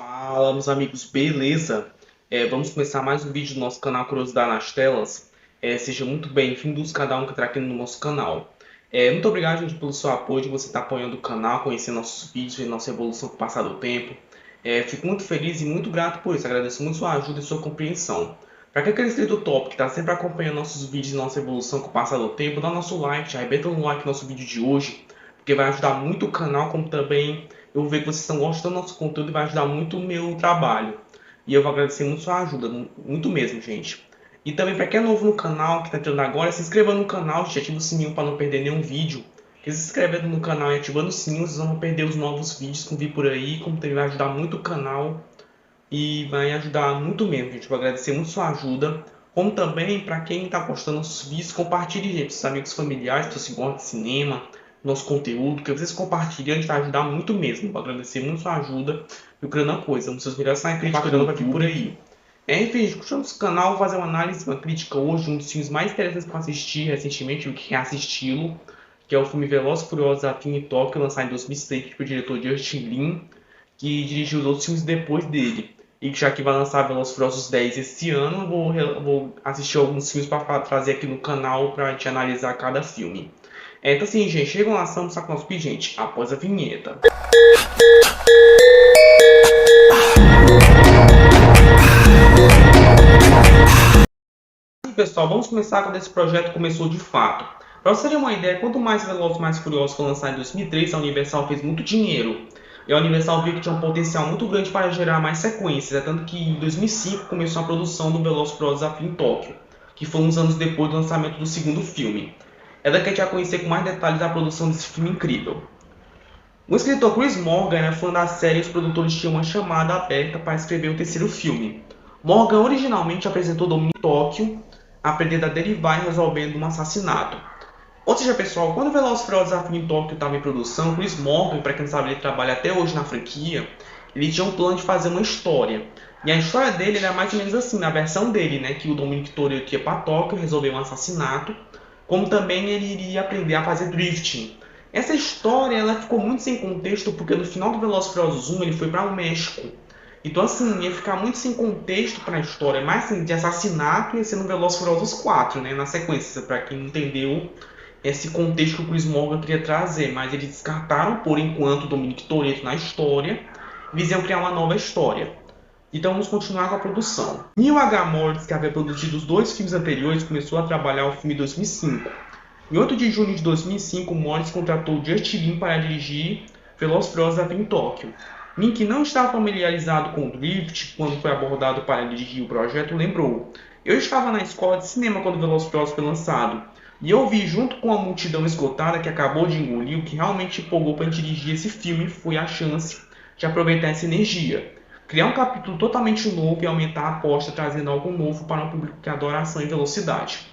Fala, meus amigos, beleza? Vamos começar mais um vídeo do nosso canal Curiosidade nas Telas. Seja muito bem-vindos cada um que está aqui no nosso canal. Muito obrigado, gente, pelo seu apoio, de você estar apoiando o canal, conhecendo nossos vídeos e nossa evolução com o passar do tempo. Fico muito feliz e muito grato por isso. Agradeço muito sua ajuda e sua compreensão. Para aquele inscrito top que está sempre acompanhando nossos vídeos e nossa evolução com o passar do tempo, dá nosso like, já arrebenta no like no nosso vídeo de hoje, porque vai ajudar muito o canal, como também eu vou ver que vocês estão gostando do nosso conteúdo e vai ajudar muito o meu trabalho. E eu vou agradecer muito sua ajuda, muito mesmo, gente. E também para quem é novo no canal, que está entrando agora, se inscreva no canal, gente, ativa o sininho para não perder nenhum vídeo. Porque se inscrevendo no canal e ativando o sininho, vocês vão perder os novos vídeos que eu vi por aí, como também vai ajudar muito o canal e vai ajudar muito mesmo, gente. Eu vou agradecer muito sua ajuda. Como também, para quem está postando nossos vídeos, compartilhe, gente, seus amigos familiares, se você gosta de cinema, nosso conteúdo, que vocês compartilhem, a gente vai ajudar muito mesmo. Vou agradecer muito sua ajuda. E o grande coisa, um dos seus melhores na crítica para vir por aí. Enfim, gente, continuando esse canal, vou fazer uma análise, uma crítica hoje, um dos filmes mais interessantes que eu assisti recentemente, o que reassisti-lo, que é o filme Velozes e Furiosos Desafio em Tóquio, lançado em 2006 pelo diretor Justin Lin, que dirigiu os outros filmes depois dele. E já que vai lançar Velozes e Furiosos 10 esse ano, vou assistir alguns filmes para trazer aqui no canal para a gente analisar cada filme. Então assim, gente, chegam lá, vamos com o nosso vídeo, gente, após a vinheta. E pessoal, vamos começar quando esse projeto começou de fato. Para vocês terem uma ideia, quanto mais Velozes e mais Furiosos foi lançado em 2003, a Universal fez muito dinheiro. E a Universal viu que tinha um potencial muito grande para gerar mais sequências, tanto que em 2005 começou a produção do Velozes e Furiosos Desafio em Tóquio, que foi uns anos depois do lançamento do segundo filme. Daqui a gente vai conhecer com mais detalhes a produção desse filme incrível. O escritor Chris Morgan, fã da série, e os produtores tinham uma chamada aberta para escrever o terceiro filme. Morgan originalmente apresentou Domínio em Tóquio, aprendendo a derivar e resolvendo um assassinato. Ou seja, pessoal, quando o Velozes e Furiosos Desafio em Tóquio estava em produção, Chris Morgan, para quem não sabe, ele trabalha até hoje na franquia, ele tinha um plano de fazer uma história. E a história dele era mais ou menos assim, na versão dele, que o Dominic Toretto ia para Tóquio resolver um assassinato, como também ele iria aprender a fazer drifting. Essa história ela ficou muito sem contexto, porque no final do Velozes e Furiosos 1 ele foi para o México. Então assim, ia ficar muito sem contexto para a história, mas assim, de assassinato ia ser no Velozes e Furiosos 4, na sequência, para quem não entendeu esse contexto que o Chris Morgan queria trazer, mas eles descartaram por enquanto o Dominic Toretto na história, eles iam criar uma nova história. Então vamos continuar com a produção. Neil H. Moritz, que havia produzido os dois filmes anteriores, começou a trabalhar o filme em 2005. Em 8 de junho de 2005, Moritz contratou Justin Lin para dirigir Velozes e Furiosos Desafio em Tóquio. Lin, que não estava familiarizado com o drift quando foi abordado para dirigir o projeto, lembrou: "Eu estava na escola de cinema quando Velozes e Furiosos foi lançado, e eu vi junto com a multidão esgotada que acabou de engolir, o que realmente empolgou para dirigir esse filme foi a chance de aproveitar essa energia. Criar um capítulo totalmente novo e aumentar a aposta, trazendo algo novo para um público que adora ação e velocidade."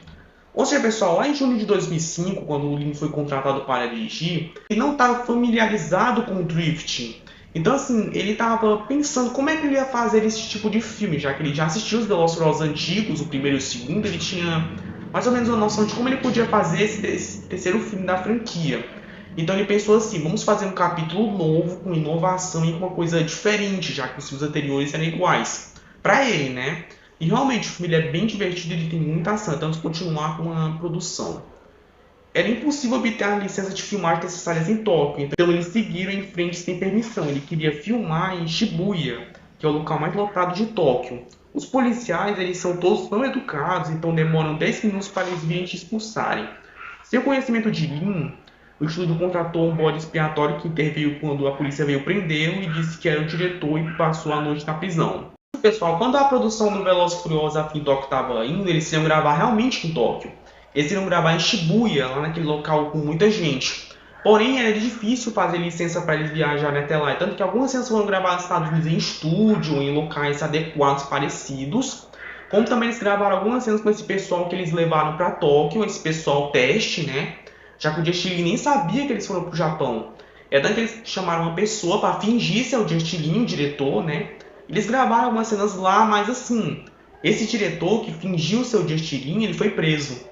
Ou seja, pessoal, lá em junho de 2005, quando o Lin foi contratado para dirigir, ele não estava familiarizado com o drifting. Então, assim, ele estava pensando como é que ele ia fazer esse tipo de filme, já que ele já assistiu os Velozes e Furiosos antigos, o primeiro e o segundo, ele tinha mais ou menos uma noção de como ele podia fazer esse terceiro filme da franquia. Então ele pensou assim, vamos fazer um capítulo novo, com inovação e com uma coisa diferente, já que os filmes anteriores eram iguais. Para ele, E realmente o filme é bem divertido e ele tem muita ação, então vamos continuar com a produção. Era impossível obter a licença de filmagem necessárias em Tóquio, então eles seguiram em frente sem permissão. Ele queria filmar em Shibuya, que é o local mais lotado de Tóquio. Os policiais, eles são todos não educados, então demoram 10 minutos para eles virem te expulsarem. Sem conhecimento de Lin, o estúdio contratou um bode expiatório que interveio quando a polícia veio prendê-lo e disse que era o diretor e passou a noite na prisão. Pessoal, quando a produção do Velozes e Furiosos Desafio em Tóquio estava indo, eles iam gravar realmente em Tóquio. Eles iam gravar em Shibuya, lá naquele local com muita gente. Porém, era difícil fazer licença para eles viajarem até lá. Tanto que algumas cenas foram gravadas nos Estados Unidos em estúdio, em locais adequados, parecidos. Como também eles gravaram algumas cenas com esse pessoal que eles levaram para Tóquio, esse pessoal teste, Já que o Justin Lin nem sabia que eles foram para o Japão. Tanto que eles chamaram uma pessoa para fingir ser o Justin Lin, o diretor, Eles gravaram algumas cenas lá, mas assim, esse diretor que fingiu ser o Justin Lin, ele foi preso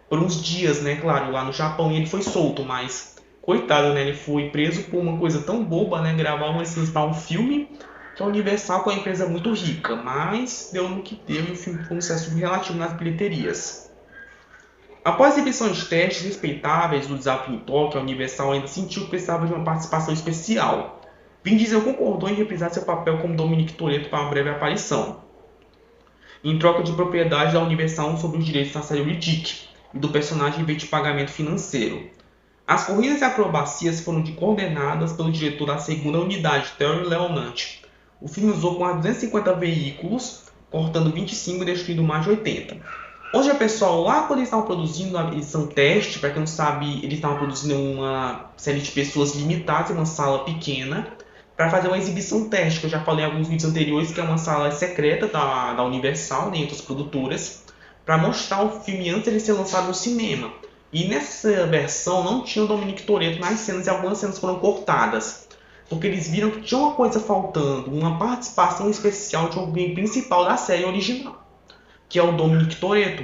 por uns dias, claro, lá no Japão, e ele foi solto, mas coitado, ele foi preso por uma coisa tão boba, gravar umas cenas para um filme que a Universal é uma empresa muito rica, mas deu no que deu e o filme foi um sucesso relativo nas bilheterias. Após a exibição de testes respeitáveis do Desafio em Tóquio, a Universal ainda sentiu que precisava de uma participação especial. Vin Diesel concordou em reprisar seu papel como Dominic Toretto para uma breve aparição, em troca de propriedade da Universal sobre os direitos da série Riddick e do personagem em vez de pagamento financeiro. As corridas e acrobacias foram coordenadas pelo diretor da segunda unidade, Terry Leonard. O filme usou quase 250 veículos, cortando 25 e destruindo mais de 80. Hoje, pessoal, lá quando eles estavam produzindo a edição teste, para quem não sabe, eles estavam produzindo uma série de pessoas limitadas em uma sala pequena, para fazer uma exibição teste, que eu já falei em alguns vídeos anteriores, que é uma sala secreta da Universal, né, e outras produtoras, para mostrar o filme antes de ele ser lançado no cinema. E nessa versão não tinha o Dominic Toretto nas cenas e algumas cenas foram cortadas, porque eles viram que tinha uma coisa faltando, uma participação especial de alguém principal da série original, que é o Dominic Toretto.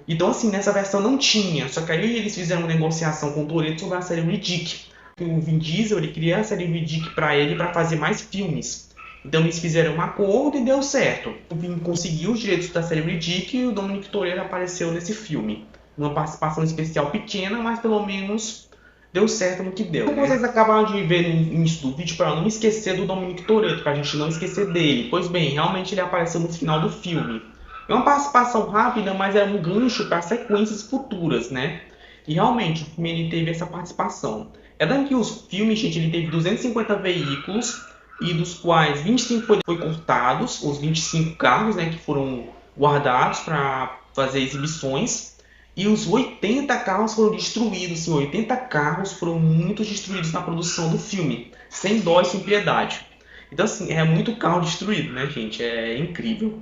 Então assim, nessa versão não tinha, só que aí eles fizeram uma negociação com o Toretto sobre a série Riddick. O Vin Diesel ele queria a série Riddick para ele para fazer mais filmes. Então eles fizeram um acordo e deu certo. O Vin conseguiu os direitos da série Riddick e o Dominic Toretto apareceu nesse filme. Uma participação especial pequena, mas pelo menos deu certo no que deu. Como vocês acabaram de ver no início do vídeo, para não esquecer do Dominic Toretto, para a gente não esquecer dele. Pois bem, realmente ele apareceu no final do filme. É uma participação rápida, mas é um gancho para sequências futuras, né? E realmente o filme ele teve essa participação. É daqui que os filmes, gente, ele teve 250 veículos, e dos quais 25 foi cortados, os 25 carros, né, que foram guardados para fazer exibições, e os 80 carros foram destruídos. Sim, 80 carros foram muito destruídos na produção do filme, sem dó e sem piedade. Então, assim, é muito carro destruído, né, gente? É incrível.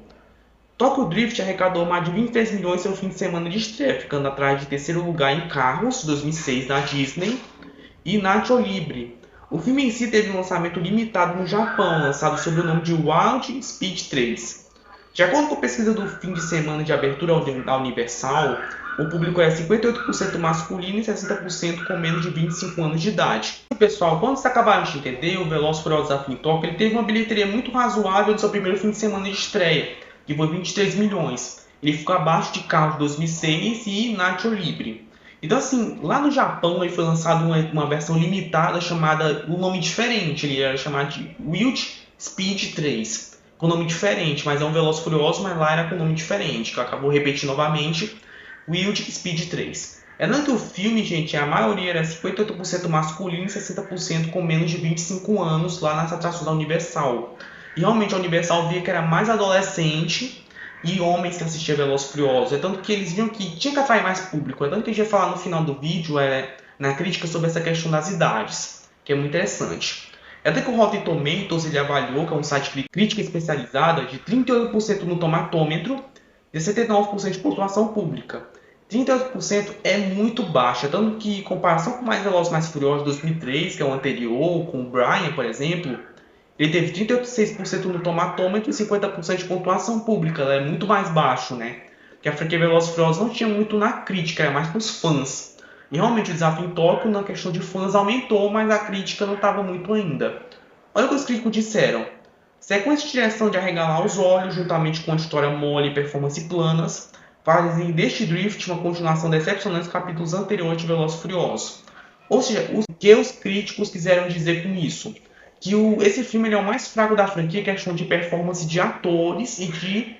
Tokyo Drift arrecadou mais de 23 milhões em seu fim de semana de estreia, ficando atrás de terceiro lugar em Carros, 2006, da Disney, e Nacho Libre. O filme em si teve um lançamento limitado no Japão, lançado sob o nome de Wild Speed 3. De acordo com a pesquisa do fim de semana de abertura da Universal, o público é 58% masculino e 60% com menos de 25 anos de idade. Pessoal, quando vocês acabaram de entender, o Velozes e Furiosos Desafio em Tóquio ele teve uma bilheteria muito razoável no seu primeiro fim de semana de estreia, que foi 23 milhões. Ele ficou abaixo de Carros 2006 e Nacho Libre. Então assim, lá no Japão ele foi lançado uma versão limitada chamada, um nome diferente, ele era chamado de Wild Speed 3, com nome diferente, mas é um Velozes e Furiosos, mas lá era com nome diferente, que eu acabou repetindo novamente, Wild Speed 3. É tanto que o filme, gente, a maioria era 58% masculino e 60% com menos de 25 anos lá nas atrações da Universal. E realmente a Universal via que era mais adolescente e homens que assistiam Velozes e Furiosos. É tanto que eles viam que tinha que atrair mais público. É tanto que a gente vai falar no final do vídeo, na crítica sobre essa questão das idades, que é muito interessante. É até que o Rotten Tomatoes ele avaliou, que é um site de crítica especializada, de 38% no tomatômetro e 69% de pontuação pública. 38% é muito baixo, é tanto que em comparação com mais Velozes mais Furiosos 2003, que é o anterior, com o Brian, por exemplo, ele teve 36% no tomatômetro e 50% de pontuação pública. Ela é muito mais baixo, né? Porque a franquia Velozes e Furiosos não tinha muito na crítica, era mais para os fãs. E realmente o Desafio em Tóquio, na questão de fãs, aumentou, mas a crítica não estava muito ainda. Olha o que os críticos disseram. Sequência de direção de arregalar os olhos, juntamente com a história mole e performance planas, fazem deste Drift uma continuação decepcionante dos capítulos anteriores de Velozes e Furiosos. Ou seja, o que os críticos quiseram dizer com isso? Que esse filme ele é o mais fraco da franquia em questão de performance de atores e de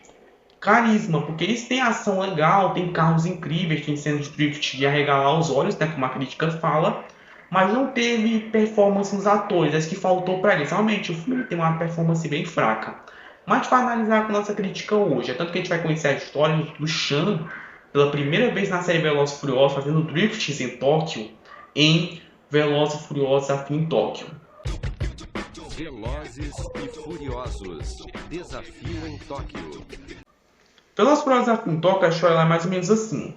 carisma, porque eles têm ação legal, tem carros incríveis, tem cenas de drift de arregalar os olhos, né, como a crítica fala, mas não teve performance nos atores, é isso que faltou para eles. Realmente o filme tem uma performance bem fraca. Mas para analisar com nossa crítica hoje, é tanto que a gente vai conhecer a história do Sean pela primeira vez na série Velozes e Furiosos, fazendo drifts em Tóquio, em Velozes e Furiosos Desafio em Tóquio. Velozes e Furiosos Desafio em Tóquio. Velozes e Furiosos Desafio em Tóquio, a história é mais ou menos assim.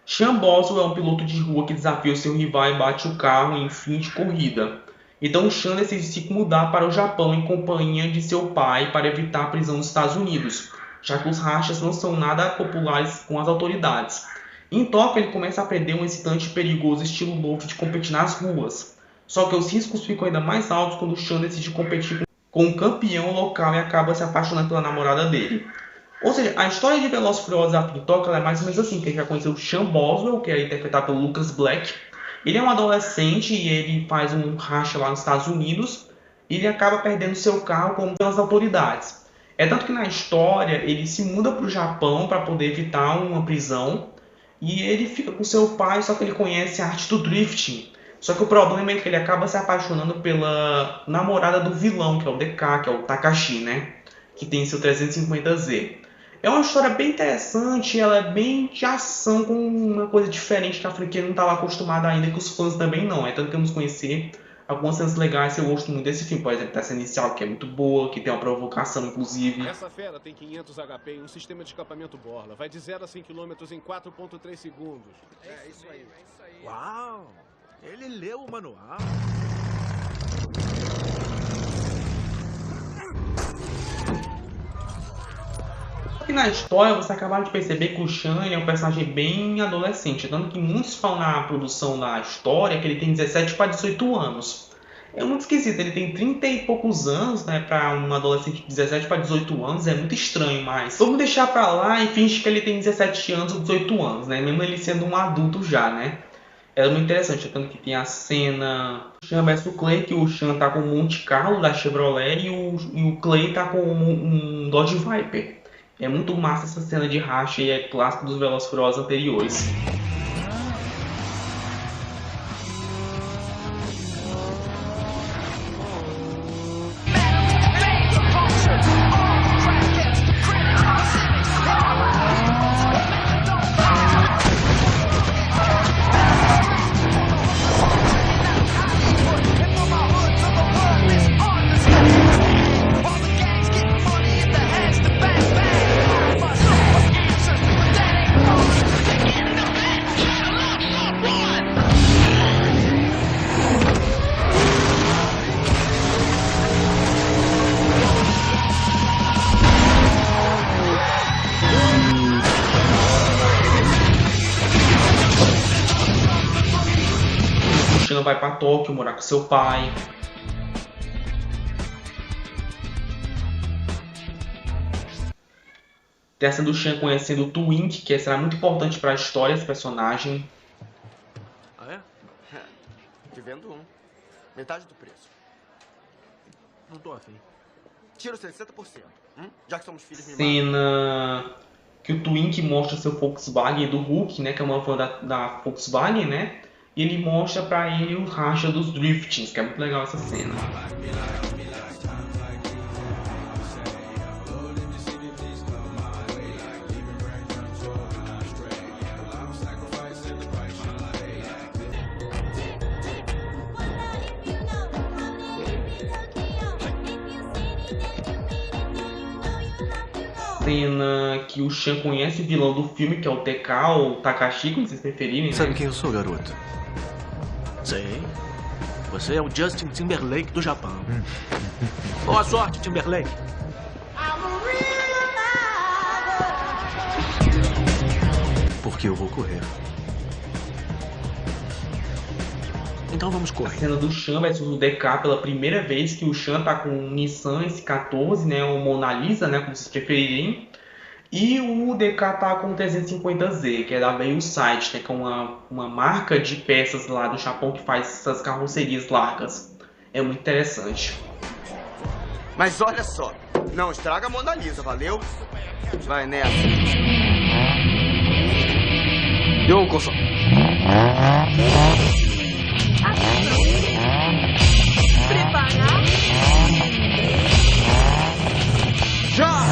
Sean Boswell é um piloto de rua que desafia o seu rival e bate o carro em fim de corrida. Então Sean decide se mudar para o Japão em companhia de seu pai para evitar a prisão nos Estados Unidos, já que os rachas não são nada populares com as autoridades. Em Tóquio ele começa a aprender um excitante e perigoso estilo novo de competir nas ruas. Só que os riscos ficam ainda mais altos quando Sean decide competir com um campeão local e acaba se apaixonando pela namorada dele. Ou seja, a história de Velozes e Furiosos After Tokyo é mais ou menos assim, que a gente vai conhecer o Sean Boswell, que é interpretado pelo Lucas Black. Ele é um adolescente e ele faz um racha lá nos Estados Unidos e ele acaba perdendo seu carro com as autoridades. É tanto que na história ele se muda para o Japão para poder evitar uma prisão e ele fica com seu pai, só que ele conhece a arte do drifting. Só que o problema é que ele acaba se apaixonando pela namorada do vilão, que é o DK, que é o Takashi, né? Que tem seu 350Z. É uma história bem interessante, ela é bem de ação, com uma coisa diferente que a franquia não estava acostumada ainda, que os fãs também não. É tanto que vamos conhecer algumas cenas legais. Eu gosto muito desse filme, por exemplo, a cena inicial, que é muito boa, que tem uma provocação, inclusive. Essa fera tem 500 HP e um sistema de escapamento Borla. Vai de 0 a 100 km em 4.3 segundos. É isso aí. Uau! Ele leu o manual. E na história você acaba de perceber que o Sean ele é um personagem bem adolescente, tanto que muitos falam na produção da história que ele tem 17 para 18 anos. É muito esquisito, ele tem 30 e poucos anos, né, para um adolescente de 17 para 18 anos, é muito estranho, mas vamos deixar para lá e fingir que ele tem 17 anos ou 18 anos, né, mesmo ele sendo um adulto já, né. É muito interessante, tanto que tem a cena Sean vs Clay, que o Sean tá com um Monte Carlo da Chevrolet e o Clay tá com um Dodge Viper. É muito massa essa cena de racha e é clássico dos Velozes e Furiosos anteriores. Vai para Tóquio morar com seu pai. Tem a cena do Sean conhecendo o Twink, que será muito importante para a história desse personagem. Ah, é? Te vendo um. Metade do preço. Não tô afim. Tiro 60%. Já que somos filhos mimados. Cena que o Twink mostra seu Volkswagen do Hulk, né? Que é uma fã da Volkswagen, né? E ele mostra pra ele o racha dos driftings, que é muito legal essa cena. Cena que o Sean conhece o vilão do filme, que é o TK, ou Takashi, como vocês preferirem. Sabe quem eu sou, garoto? Sei. Você é o Justin Timberlake do Japão. Boa sorte, Timberlake. Porque eu vou correr. Então vamos correr. A cena do Sean versus o DK pela primeira vez, que o Sean tá com um Nissan S14, né, ou Mona Lisa, né, como vocês preferirem. E o DK tá com o 350Z, que é da Veilside, né, que é uma marca de peças lá do Japão que faz essas carrocerias largas. É muito interessante. Mas olha só, não estraga a Mona Lisa, valeu? Vai nessa. Yokoso. Preparar? Já!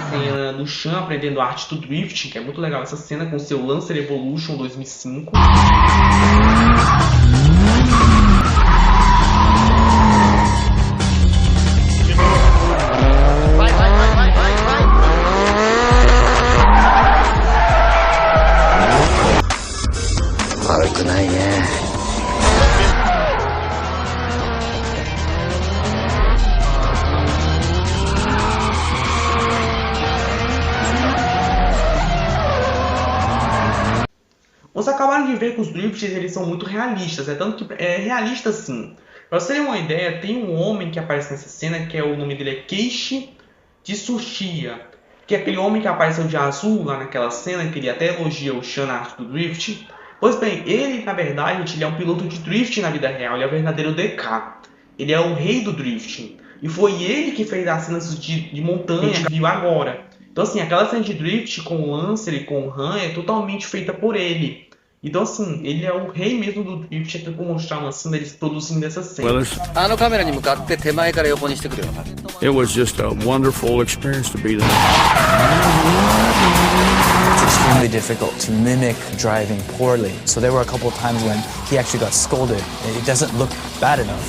Cena do Sean aprendendo a arte do drifting, que é muito legal essa cena com seu Lancer Evolution 2005. Vocês acabaram de ver que os drifts eles são muito realistas, tanto que é realista assim. Pra vocês terem uma ideia, tem um homem que aparece nessa cena, que o nome dele é Keiichi Tsuchiya, que é aquele homem que apareceu de azul lá naquela cena, que ele até elogia o Sean na arte do drift. Pois bem, ele na verdade ele é um piloto de drift na vida real, ele é o verdadeiro DK. Ele é o rei do drifting. E foi ele que fez as cenas de montanha que a gente viu agora. Então assim, aquela cena de drift com o Lancer e com o Han é totalmente feita por ele. Então assim, ele é o rei mesmo do drift, até por mostrar uma cena deles produzindo essa cena. It was just a wonderful experience to be there. It's extremely difficult to mimic driving poorly. So there were a couple of times when he actually got scolded. It doesn't look bad enough.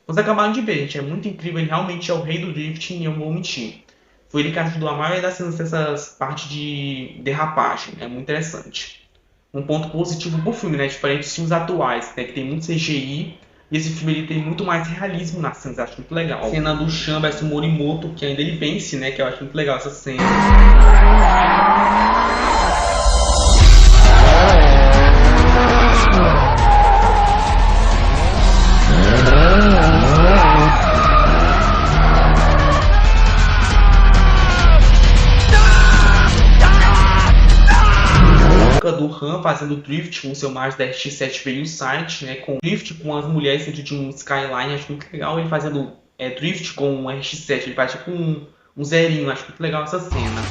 Vocês acabaram de ver, gente, é muito incrível, ele realmente é o rei do drifting e eu não vou mentir. Foi ele que ajudou a maioria das cenas dessas partes de derrapagem, é muito interessante. Um ponto positivo pro filme, né, diferente dos filmes atuais, né, que tem muito CGI, e esse filme ele tem muito mais realismo nas cenas, acho muito legal. A cena do Sean versus Morimoto, que ainda ele vence, né, que eu acho muito legal essa cena. Do Han fazendo drift com o seu Mazda RX-7 veio site, né, com drift com as mulheres dentro de um Skyline, acho muito legal ele fazendo drift com um RX-7, ele faz tipo um zerinho, acho muito legal essa cena.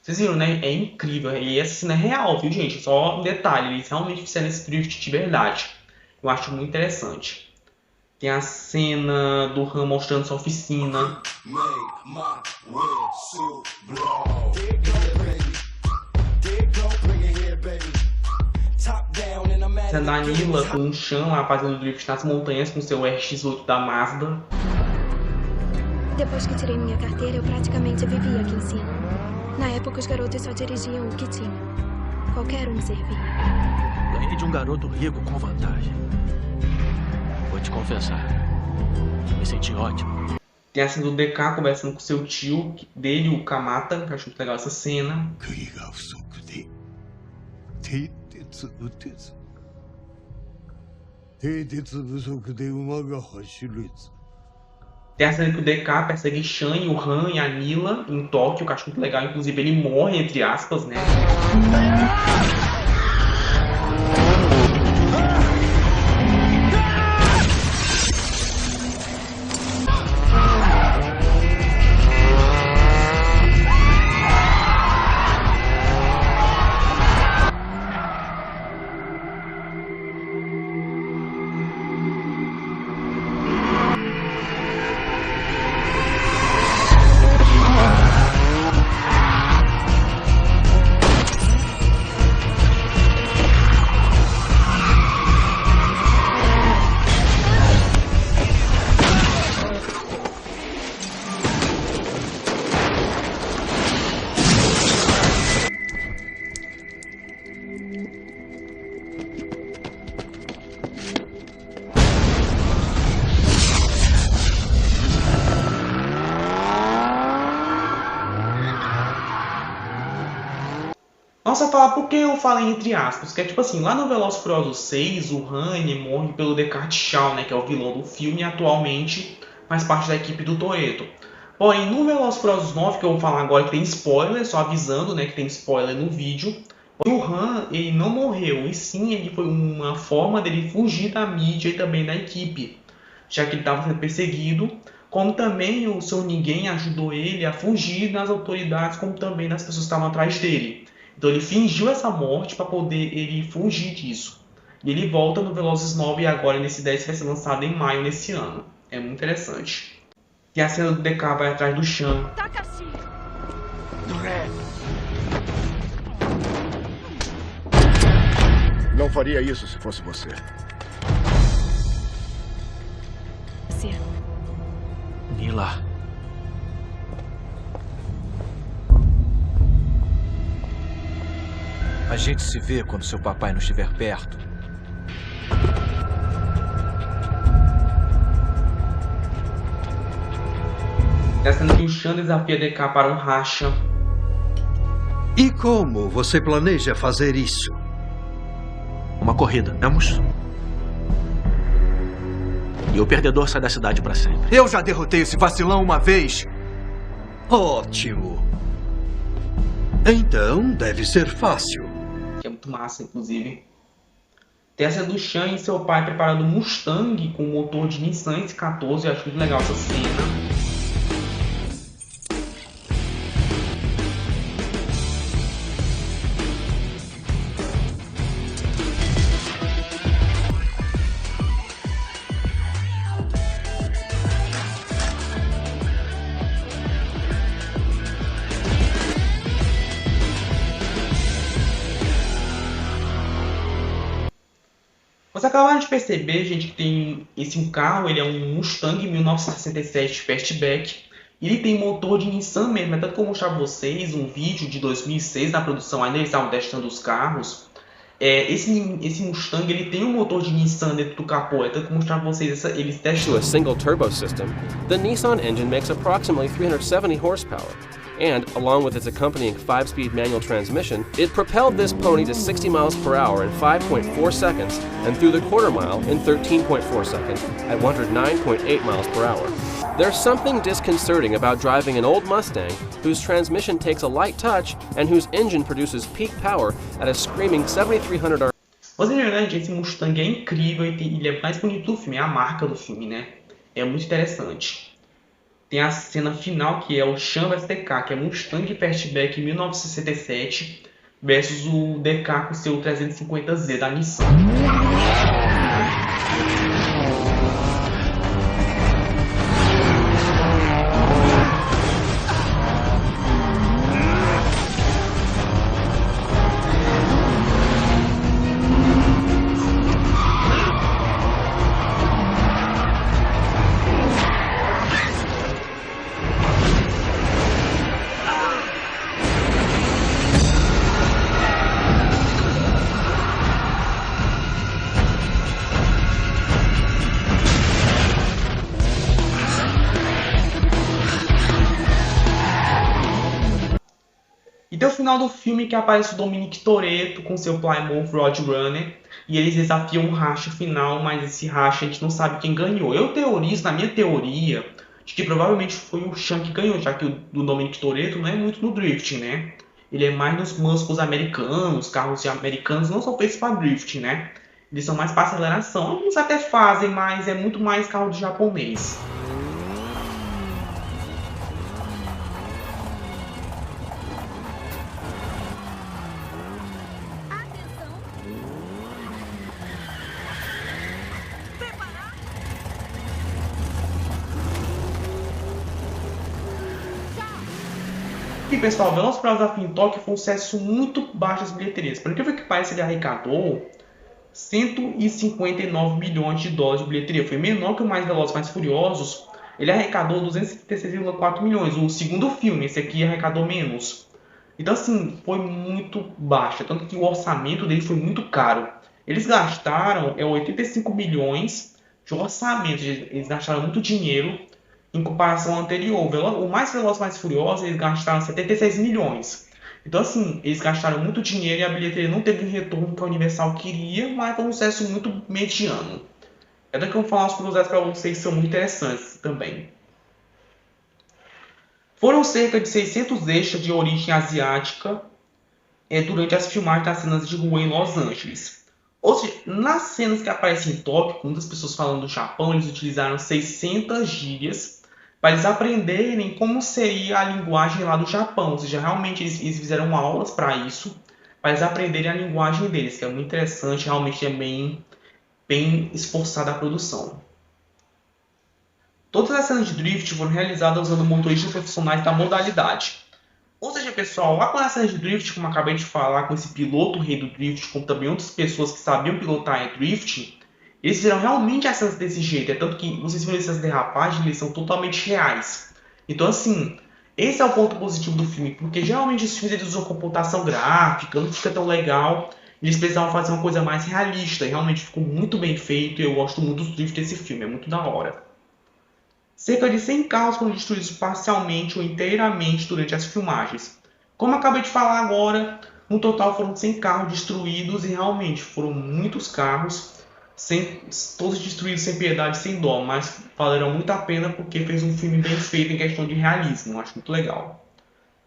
Vocês viram, né? É incrível. E essa cena é real, viu, gente? Só um detalhe. Eles realmente fizeram esse drift de verdade. Eu acho muito interessante. Tem a cena do Han mostrando sua oficina. Cena da Nila com o Sean lá fazendo drift nas montanhas com seu RX-8 da Mazda. Depois que tirei minha carteira, eu praticamente vivia aqui em cima. Na época, os garotos só dirigiam o que tinham. Qualquer um servia. Ganhei de um garoto rico com vantagem. Vou te confessar, me senti ótimo. Tem a cena do DK conversando com seu tio dele, o Kamata, que eu acho muito legal essa cena. Tem a cena que o DK persegue Sean e o Han e a Nila em Tóquio, que eu acho muito legal. Inclusive ele morre, entre aspas, né? Nossa, falar por que eu falei entre aspas, que é tipo assim, lá no Velozes e Furiosos 6, o Han ele morre pelo Descartes Shaw, né, que é o vilão do filme e atualmente faz parte da equipe do Toretto. Porém, no Velozes e Furiosos 9, que eu vou falar agora, que tem spoiler, só avisando, né, que tem spoiler no vídeo, o Han, ele não morreu, e sim, ele foi uma forma dele fugir da mídia e também da equipe, já que ele estava sendo perseguido, como também o Seu Ninguém ajudou ele a fugir das autoridades, como também das pessoas que estavam atrás dele. Então ele fingiu essa morte para poder ele fugir disso. E ele volta no Velozes 9 e agora nesse 10 vai ser lançado em maio nesse ano. É muito interessante. E a cena do DK vai atrás do Sean. Não faria isso se fosse você. Mila. A gente se vê quando seu papai não estiver perto. Tá sendo que o Sean desafia DK para um racha. E como você planeja fazer isso? Uma corrida, vamos? E o perdedor sai da cidade para sempre. Eu já derrotei esse vacilão uma vez. Ótimo. Então deve ser fácil. Que é muito massa, inclusive. Tem a cena do Sean e seu pai preparando um Mustang com motor de Nissan S14. Eu acho muito legal essa cena. Vocês acabaram de perceber, gente, que tem esse carro, ele é um Mustang 1967 Fastback. E ele tem motor de Nissan mesmo, tanto que eu vou mostrar pra vocês um vídeo de 2006 na produção, ainda eles estavam testando os carros. Esse Mustang, ele tem um motor de Nissan dentro do capô, tanto que eu vou mostrar pra vocês eles testando. To a single turbo system, the Nissan engine makes approximately 370 horsepower. And, along with its accompanying 5-speed manual transmission, it propelled this pony to 60 miles per hour in 5.4 seconds and through the quarter mile in 13.4 seconds at 109.8 miles per hour. There's something disconcerting about driving an old Mustang whose transmission takes a light touch and whose engine produces peak power at a screaming 7,300 RPM. Você vê, né, gente, esse Mustang é incrível e ele é mais bonito do filme, é a marca do filme, né? É muito interessante. Tem a cena final que é o Sean vs DK, que é Mustang Fastback 1967 versus o DK com seu 350Z da Nissan. E tem o final do filme que aparece o Dominic Toretto com seu Plymouth Roadrunner e eles desafiam um racha final, mas esse racha a gente não sabe quem ganhou. Eu teorizo, na minha teoria, de que provavelmente foi o Sean que ganhou, já que o do Dominic Toretto não é muito no drift, né? Ele é mais nos muscles americanos, carros americanos não são feitos para drift, né? Eles são mais para aceleração. Alguns até fazem, mas é muito mais carro de japonês. E pessoal, Velozes e Furiosos em Tóquio foi um sucesso muito baixo das bilheterias. Por incrível que pareça, ele arrecadou 159 milhões de dólares de bilheteria. Foi menor que o mais Velozes e Mais Furiosos. Ele arrecadou 276,4 milhões. O segundo filme, esse aqui arrecadou menos. Então assim, foi muito baixo. Tanto que o orçamento dele foi muito caro. Eles gastaram 85 milhões de orçamento. Eles gastaram muito dinheiro em comparação ao anterior. O mais Velozes e Mais Furiosos, eles gastaram 76 milhões. Então assim, eles gastaram muito dinheiro e a bilheteria não teve o retorno que a Universal queria, mas foi um sucesso muito mediano. É daqui que eu vou falar umas curiosidades para vocês que são muito interessantes também. Foram cerca de 600 extras de origem asiática durante as filmagens das cenas de rua em Los Angeles. Ou seja, nas cenas que aparecem em Tóquio, com muitas pessoas falando do Japão, eles utilizaram 600 gírias para eles aprenderem como seria a linguagem lá do Japão. Ou seja, realmente eles fizeram aulas para isso, para eles aprenderem a linguagem deles, que é muito interessante, realmente é bem esforçada a produção. Todas as cenas de drift foram realizadas usando motoristas profissionais da modalidade. Ou seja, pessoal, lá com as cenas de drift, como eu acabei de falar, com esse piloto rei do drift, como também outras pessoas que sabiam pilotar drift, eles fizeram realmente as cenas desse jeito. É tanto que vocês viram essas derrapagens, eles são totalmente reais. Então, assim, esse é o ponto positivo do filme, porque geralmente os filmes eles usam computação gráfica, não fica tão legal. Eles precisavam fazer uma coisa mais realista, e realmente ficou muito bem feito. E eu gosto muito dos drifts desse filme, é muito da hora. Cerca de 100 carros foram destruídos parcialmente ou inteiramente durante as filmagens. Como eu acabei de falar agora, no total foram 100 carros destruídos e realmente foram muitos carros, todos destruídos sem piedade, sem dó, mas valeram muito a pena porque fez um filme bem feito em questão de realismo, eu acho muito legal.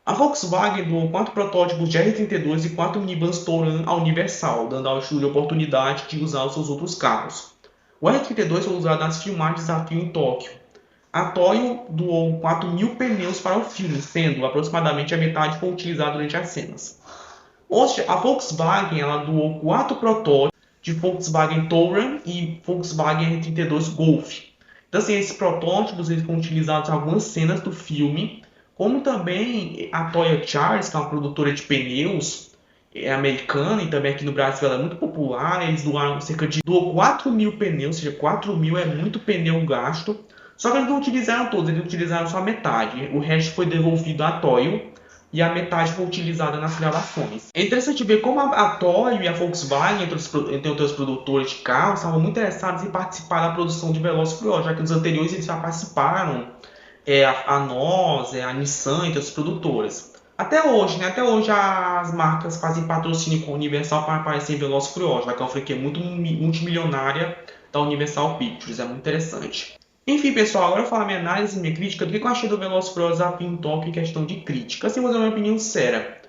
A Volkswagen doou 4 protótipos de R32 e 4 minivans Touran à Universal, dando ao estúdio a oportunidade de usar os seus outros carros. O R32 foi usado nas filmagens de Desafio em Tóquio. A Toyo doou 4.000 pneus para o filme, sendo aproximadamente a metade foi utilizada durante as cenas. Ou seja, a Volkswagen ela doou 4 protótipos de Volkswagen Touran e Volkswagen R32 Golf. Então, assim, esses protótipos eles foram utilizados em algumas cenas do filme, como também a Toyo Charles, que é uma produtora de pneus americana e também aqui no Brasil ela é muito popular. Eles doaram doou 4.000 pneus, ou seja, 4.000 é muito pneu gasto. Só que eles não utilizaram todos, eles utilizaram só a metade. O resto foi devolvido à Toyo e a metade foi utilizada nas gravações. É interessante ver como a Toyo e a Volkswagen, entre outros produtores de carros, estavam muito interessados em participar da produção de Velozes e Furiosos, já que nos anteriores eles já participaram, a NOS, a Nissan e outras produtoras. Até hoje, né? Até hoje as marcas fazem patrocínio com a Universal para aparecer em Velozes e Furiosos, já que é uma franquia muito multimilionária da Universal Pictures, é muito interessante. Enfim, pessoal, agora eu vou falar minha análise e minha crítica do que eu achei do Velozes e Furiosos Desafio em Tóquio em questão de crítica. Assim, vou dar uma opinião séria.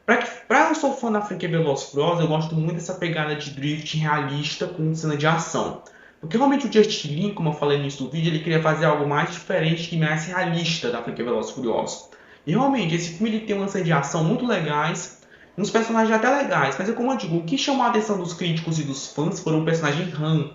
Eu sou fã da franquia Velozes e Furiosos, eu gosto muito dessa pegada de drift realista com cena de ação. Porque realmente o Justin Lin, como eu falei no início do vídeo, ele queria fazer algo mais diferente e mais realista da franquia Velozes e Furiosos. E realmente, esse filme ele tem uma cena de ação muito legais, uns personagens até legais, mas como eu digo, o que chamou a atenção dos críticos e dos fãs foi o personagem Han,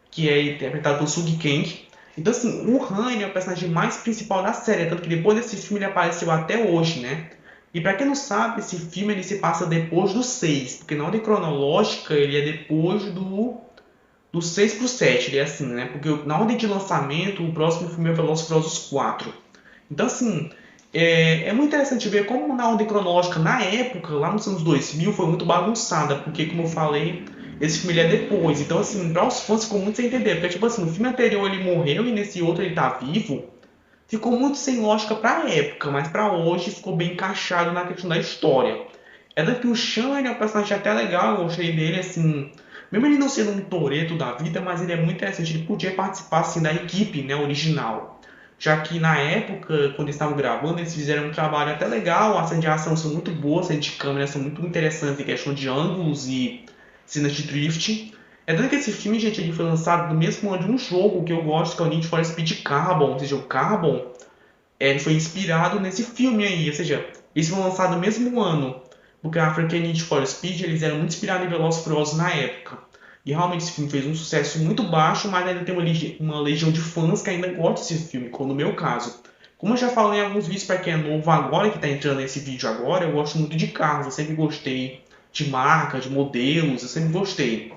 que é interpretado por Sung Kang. Então, assim, o Han é o personagem mais principal da série, tanto que depois desse filme ele apareceu até hoje, né? E pra quem não sabe, esse filme ele se passa depois do 6, porque na ordem cronológica ele é depois do 6 pro 7, ele é assim, né? Porque na ordem de lançamento, o próximo filme é Velozes e Furiosos 4. Então, assim, é muito interessante ver como na ordem cronológica, na época, lá nos anos 2000, foi muito bagunçada, porque, como eu falei, esse filme ele é depois. Então, assim, para os fãs ficou muito sem entender. Porque, tipo assim, no filme anterior ele morreu e nesse outro ele tá vivo. Ficou muito sem lógica pra época, mas pra hoje ficou bem encaixado na questão da história. É tanto que o Sean é um personagem até legal, eu gostei dele, assim. Mesmo ele não sendo um Toretto da vida, mas ele é muito interessante. Ele podia participar, assim, da equipe, né, original. Já que na época, quando eles estavam gravando, eles fizeram um trabalho até legal. As cenas de ação são muito boas, as cenas de câmera são muito interessantes em questão de ângulos e cenas de drift. É tanto que esse filme, gente, ele foi lançado no mesmo ano de um jogo que eu gosto, que é o Need for Speed Carbon. Ou seja, o Carbon ele foi inspirado nesse filme aí. Ou seja, eles foram lançados no mesmo ano. Porque a franquia Need for Speed, eles eram muito inspirados em Velozes e Furiosos na época. E realmente esse filme fez um sucesso muito baixo, mas ainda tem uma legião de fãs que ainda gostam desse filme, como no meu caso. Como eu já falei em alguns vídeos para quem é novo agora, que está entrando nesse vídeo agora, eu gosto muito de carros, eu sempre gostei de marca, de modelos, eu sempre gostei.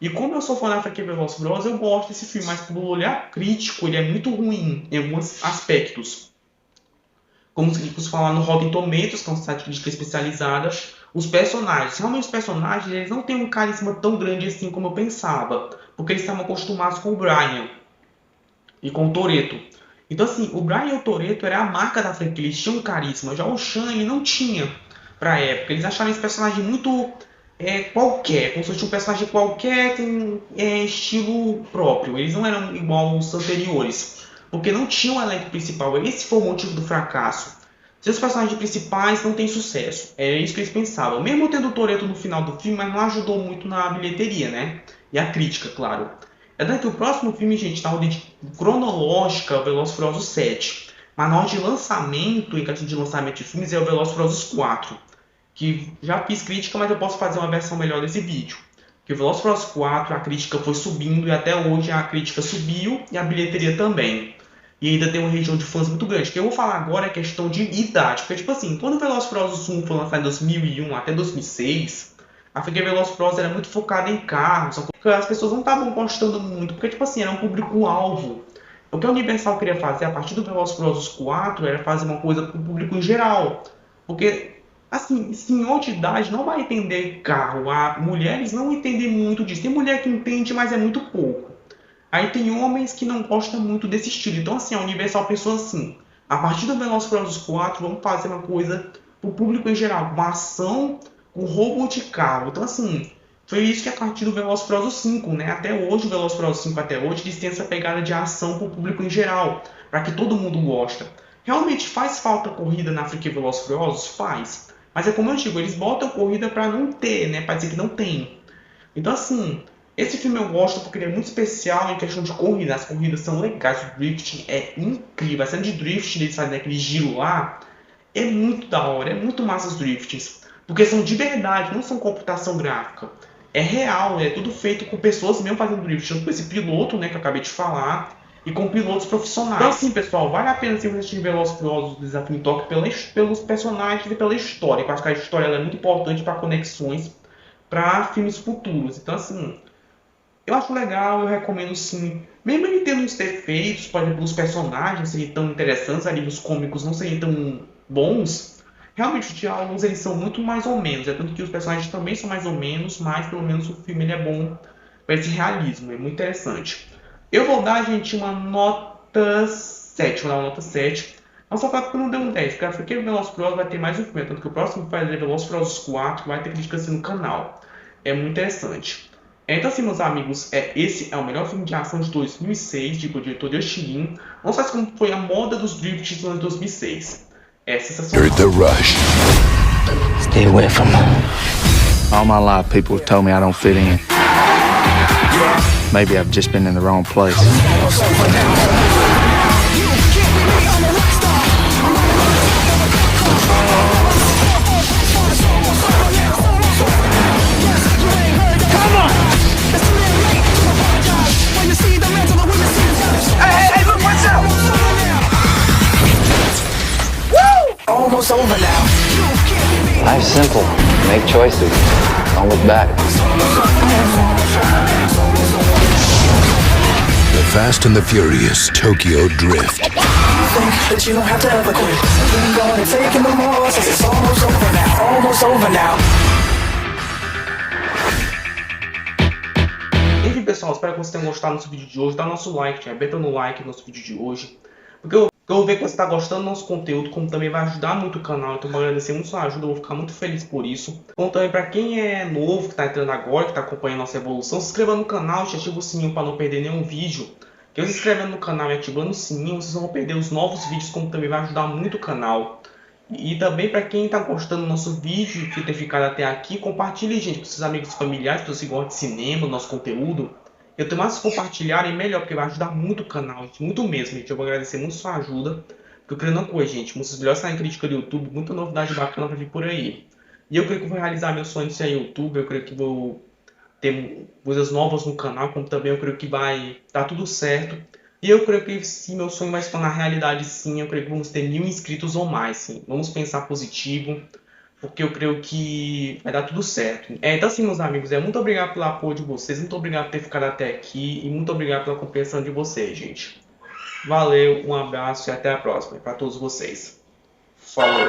E como eu sou fã da franquia Velozes e Furiosos, eu gosto desse filme, mas pelo olhar crítico, ele é muito ruim em alguns aspectos. Como se falar no Rotten Tomatoes, que é um site de crítica especializada, os personagens, realmente os personagens, eles não têm um carisma tão grande assim como eu pensava, porque eles estavam acostumados com o Brian e com o Toretto. Então assim, o Brian e o Toretto era a marca da franquia, eles tinham um carisma, já o Sean ele não tinha. Pra época, eles acharam esse personagem muito qualquer, como se fosse um personagem qualquer com estilo próprio. Eles não eram igual aos anteriores. porque não tinha um elenco principal. Esse foi o motivo do fracasso. Seus personagens principais não têm sucesso. É isso que eles pensavam. Mesmo tendo o Toretto no final do filme, mas não ajudou muito na bilheteria, né? E a crítica, claro. É daí que o próximo filme, gente, na ordem cronológica, o Velozes e Furiosos 7. Mas na ordem de lançamento, em questão de lançamento de filmes, é o Velozes e Furiosos 4. Que já fiz crítica, mas eu posso fazer uma versão melhor desse vídeo. Que o Velozes e Furiosos 4, a crítica foi subindo e até hoje a crítica subiu e a bilheteria também. E ainda tem uma região de fãs muito grande. O que eu vou falar agora é questão de idade. Porque, tipo assim, quando o Velozes e Furiosos 1 foi lançado em 2001 até 2006, a franquia Velozes e Furiosos era muito focada em carros. As pessoas não estavam gostando muito, porque, tipo assim, era um público-alvo. O que a Universal queria fazer a partir do Velozes e Furiosos 4 era fazer uma coisa para o público em geral. Porque, assim, senhor de idade não vai entender carro. Mulheres não entendem muito disso. Tem mulher que entende, mas é muito pouco. Aí tem homens que não gostam muito desse estilo. Então, assim, a Universal pensou assim: a partir do Velozes e Furiosos 4, vamos fazer uma coisa para o público em geral, uma ação com roubo de carro. Então, assim, foi isso que a partir do Velozes e Furiosos 5, né? Até hoje, o Velozes e Furiosos 5 até hoje, eles têm essa pegada de ação para o público em geral, para que todo mundo gosta. Realmente faz falta corrida na franquia Velozes e Furiosos? Faz. Mas é como eu digo, eles botam corrida para não ter, né? Para dizer que não tem. Então, assim, esse filme eu gosto porque ele é muito especial em questão de corrida. As corridas são legais, o drifting é incrível. A cena de drifting, eles fazem aquele giro lá, é muito da hora, é muito massa os driftings. Porque são de verdade, não são computação gráfica. É real, é tudo feito com pessoas mesmo fazendo drift. Tanto com esse piloto, né, que eu acabei de falar, e com pilotos profissionais. Então, assim, pessoal, vale a pena se você assistir Velozes e Furiosos do Desafio em Tóquio pelos personagens e pela história. Eu acho que a história ela é muito importante para conexões para filmes futuros. Então, assim, eu acho legal, eu recomendo sim. Mesmo ele tendo uns defeitos, por exemplo, os personagens não serem tão interessantes, ali os cômicos não serem tão bons, realmente os diálogos eles são muito mais ou menos. É tanto que os personagens também são mais ou menos, mas pelo menos o filme ele é bom para esse realismo, é muito interessante. Eu vou dar, gente, uma nota 7, vou dar uma nota 7. Não só porque não deu um 10, porque o Velozes e Furiosos vai ter mais um filme, tanto que o próximo vai ser Velozes e Furiosos 4, vai ter crítica assim no canal. É muito interessante. Então, assim, meus amigos, esse é o melhor filme de ação de 2006, do diretor Justin Lin. Não sei como foi a moda dos drifts no ano de 2006. É sensacional. The rush. Stay away from him. All my life, people have told me I don't fit in. Maybe I've just been in the wrong place. Almost over now. Life's simple. Make choices. Don't look back. The Fast and the Furious Tokyo Drift. Think that you don't have to ever quit. Keep going and taking the more, since it's almost over now. Almost over now. Enfim, pessoal, espero que vocês tenham gostado do nosso vídeo de hoje. Dá nosso like, aperta no like no nosso vídeo de hoje. Porque eu vou ver que você está gostando do nosso conteúdo, como também vai ajudar muito o canal. Então, vou agradecer muito a sua ajuda, eu vou ficar muito feliz por isso. Então, também para quem é novo, que está entrando agora, que está acompanhando a nossa evolução, se inscreva no canal e ative o sininho para não perder nenhum vídeo. Que se inscrevendo no canal e ativando o sininho, vocês vão perder os novos vídeos, como também vai ajudar muito o canal. E também para quem está gostando do nosso vídeo e que ter ficado até aqui, compartilhe, gente, com seus amigos e familiares, pessoas que gostam de cinema, do nosso conteúdo. Eu tenho mais que compartilharem melhor, porque vai ajudar muito o canal, gente, muito mesmo, gente. Eu vou agradecer muito a sua ajuda, porque eu creio uma coisa, gente, muitos melhores saem crítica do YouTube, muita novidade bacana vai vir por aí. E eu creio que vou realizar meu sonho de ser YouTube, eu creio que vou ter coisas novas no canal, como também eu creio que vai dar tudo certo. E eu creio que se meu sonho vai se tornar realidade, sim, eu creio que vamos ter 1000 inscritos ou mais, sim. Vamos pensar positivo, porque eu creio que vai dar tudo certo. Então, assim, meus amigos, muito obrigado pelo apoio de vocês, muito obrigado por ter ficado até aqui e muito obrigado pela compreensão de vocês, gente. Valeu, um abraço e até a próxima para todos vocês. Falou!